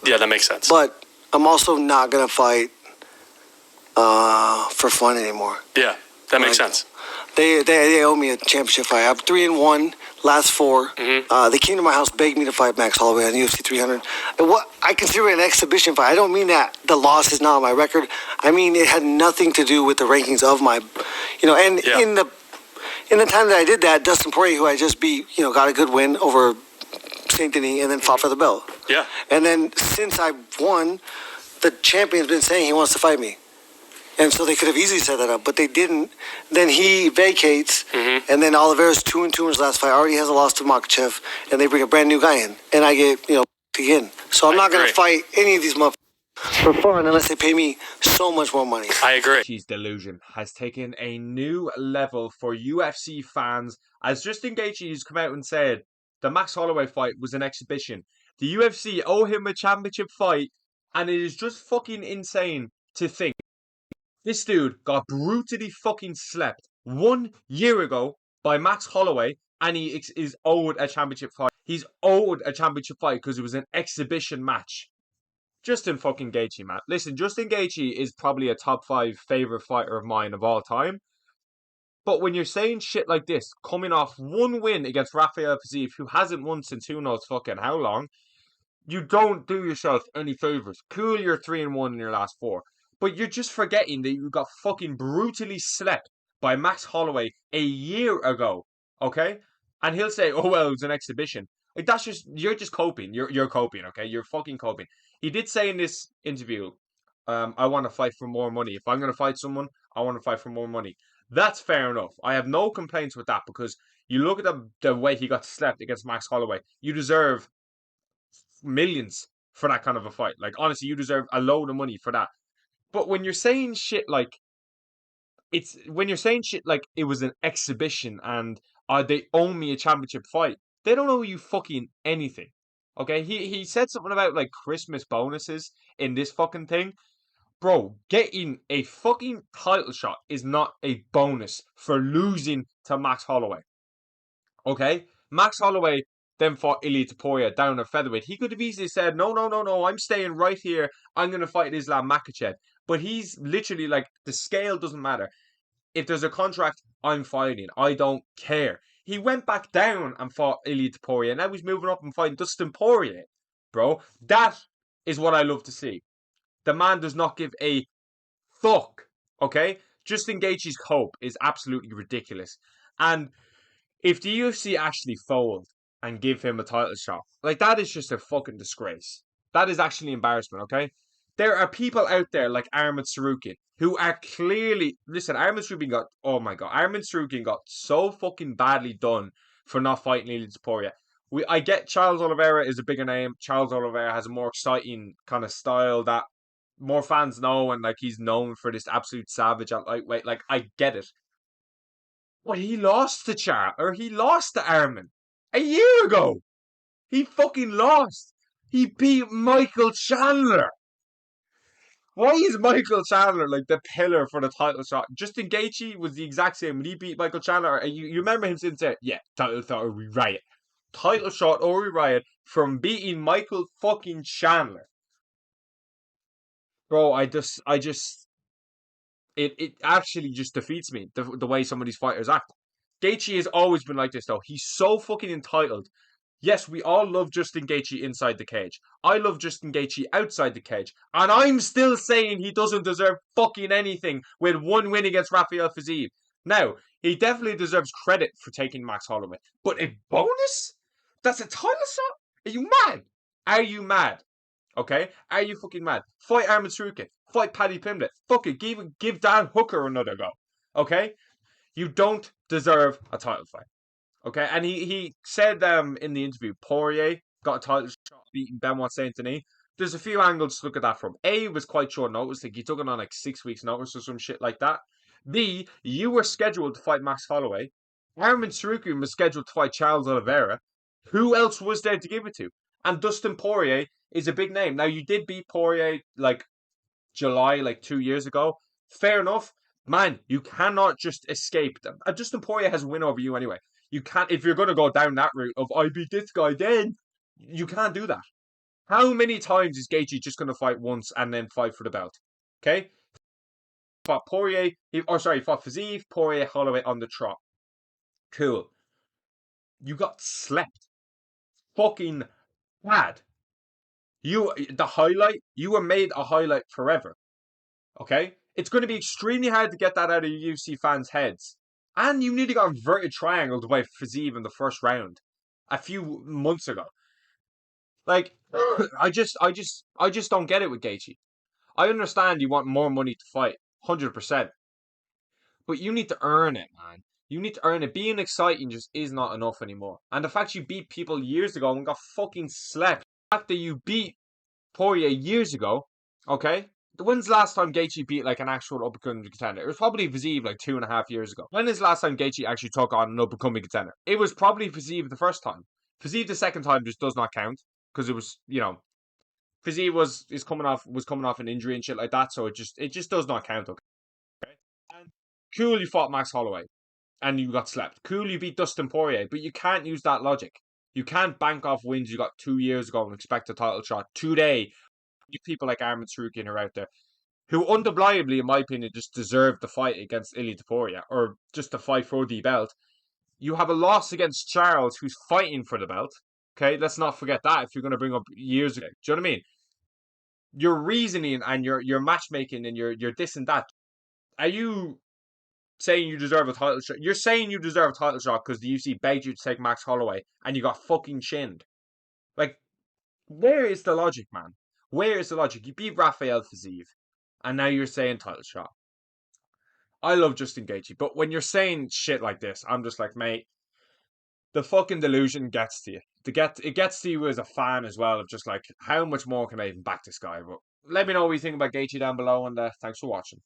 Yeah, that makes sense. But I'm also not going to fight for fun anymore. Yeah, that makes sense. They owe me a championship fight. I'm 3-1, last 4. They came to my house, begged me to fight Max Holloway on UFC 300. And what I consider it an exhibition fight. I don't mean that the loss is not on my record. I mean it had nothing to do with the rankings of my, in the time that I did that, Dustin Poirier, who I just beat, got a good win over Saint Denis, and then fought for the belt. Yeah. And then since I won, the champion's been saying he wants to fight me. And so they could have easily set that up, but they didn't. Then he vacates, and then Oliveira's 2-2 in his last fight. Already has a loss to Makhachev, and they bring a brand new guy in, and I get again. So I'm not going to fight any of these motherfuckers for fun unless they pay me so much more money. I agree. Gaethje's delusion has taken a new level for UFC fans, as Justin Gaethje has come out and said the Max Holloway fight was an exhibition. The UFC owe him a championship fight, and it is just fucking insane to think. This dude got brutally fucking slept 1 year ago by Max Holloway, and he is owed a championship fight. He's owed a championship fight because it was an exhibition match. Justin fucking Gaethje, man. Listen, Justin Gaethje is probably a top 5 favorite fighter of mine of all time. But when you're saying shit like this, coming off 1 win against Rafael Fiziev, who hasn't won since who knows fucking how long, you don't do yourself any favors. Cool, you're 3-1 in your last 4. But you're just forgetting that you got fucking brutally slept by Max Holloway a year ago, okay? And he'll say, "Oh well, it was an exhibition." Like you're just coping. You're coping, okay? You're fucking coping. He did say in this interview, "I want to fight for more money. If I'm going to fight someone, I want to fight for more money." That's fair enough. I have no complaints with that because you look at the way he got slept against Max Holloway. You deserve millions for that kind of a fight. Like honestly, you deserve a load of money for that. But when you're saying shit like it was an exhibition and they owe me a championship fight, they don't owe you fucking anything. Okay? He said something about like Christmas bonuses in this fucking thing. Bro, getting a fucking title shot is not a bonus for losing to Max Holloway. Okay? Max Holloway then fought Ilia Topuria down at featherweight. He could have easily said, no, I'm staying right here. I'm going to fight Islam Makhachev. But he's literally like, the scale doesn't matter. If there's a contract, I'm fighting. I don't care. He went back down and fought Ilia Topuria. Now he's moving up and fighting Dustin Poirier. Bro, that is what I love to see. The man does not give a fuck. Okay? Justin Gaethje's hope is absolutely ridiculous. And if the UFC actually fold and give him a title shot, like that is just a fucking disgrace. That is actually embarrassment, okay? There are people out there like Arman Tsarukyan who are clearly... Listen, Arman Tsarukyan got... Oh my God. Arman Tsarukyan got so fucking badly done for not fighting Ilia Topuria. I get Charles Oliveira is a bigger name. Charles Oliveira has a more exciting kind of style that more fans know, and like he's known for this absolute savage at lightweight. Like, I get it. But he lost to he lost to Arman a year ago. He fucking lost. He beat Michael Chandler. Why is Michael Chandler like the pillar for the title shot? Justin Gaethje was the exact same. When he beat Michael Chandler, and you remember him saying, "Yeah, title shot or we riot." Title shot or we riot from beating Michael fucking Chandler. Bro, it actually just defeats me, the way some of these fighters act. Gaethje has always been like this, though. He's so fucking entitled. Yes, we all love Justin Gaethje inside the cage. I love Justin Gaethje outside the cage. And I'm still saying he doesn't deserve fucking anything with 1 win against Rafael Fiziev. Now, he definitely deserves credit for taking Max Holloway. But a bonus? That's a title shot? Are you mad? Are you mad? Okay? Are you fucking mad? Fight Arman Tsarukyan. Fight Paddy Pimblett. Fuck it. Give Dan Hooker another go. Okay? You don't deserve a title fight. Okay? And he said in the interview, Poirier got a title shot beating Benoit Saint-Denis. There's a few angles to look at that from. A, it was quite short notice. Like, he took it on like 6 weeks notice or some shit like that. B, you were scheduled to fight Max Holloway. Arman Tsarukyan was scheduled to fight Charles Oliveira. Who else was there to give it to? And Dustin Poirier is a big name. Now, you did beat Poirier like July, like 2 years ago. Fair enough. Man, you cannot just escape them. Justin Poirier has a win over you anyway. You can't, if you're going to go down that route of I beat this guy, then you can't do that. How many times is Gaethje just going to fight once and then fight for the belt? Okay? Fought Poirier, he fought Fiziev, Poirier, Holloway on the trot. Cool. You got slept. Fucking bad. You were made a highlight forever. Okay? It's going to be extremely hard to get that out of UFC fans' heads. And you nearly got inverted triangled by Fiziev in the first round a few months ago. Like, I just don't get it with Gaethje. I understand you want more money to fight, 100%. But you need to earn it, man. You need to earn it. Being exciting just is not enough anymore. And the fact you beat people years ago and got fucking slept. The fact that you beat Poirier years ago, okay? When's the last time Gaethje beat like an actual up-and-coming contender? It was probably Fiziev like 2.5 years ago. When is the last time Gaethje actually took on an up-and-coming contender? It was probably Fiziev the first time. Fiziev the second time just does not count because it was, Fiziev was coming off an injury and shit like that, so it just does not count. Okay, and cool, you fought Max Holloway and you got slept. Cool, you beat Dustin Poirier, but you can't use that logic. You can't bank off wins you got 2 years ago and expect a title shot today. People like Arman Tsarukyan are out there who, undeniably, in my opinion, just deserve the fight against Ilia Topuria or just the fight for the belt. You have a loss against Charles, who's fighting for the belt. Okay, let's not forget that. If you're going to bring up years ago, do you know what I mean? Your reasoning and your matchmaking and your this and that. Are you saying you deserve a title shot? You're saying you deserve a title shot because the UFC begged you to take Max Holloway and you got fucking shinned. Like, where is the logic, man? Where is the logic? You beat Rafael Fiziev, and now you're saying title shot. I love Justin Gaethje, but when you're saying shit like this, I'm just like, mate, the fucking delusion gets to you. It gets to you as a fan as well of just like, how much more can I even back this guy? But let me know what you think about Gaethje down below, and thanks for watching.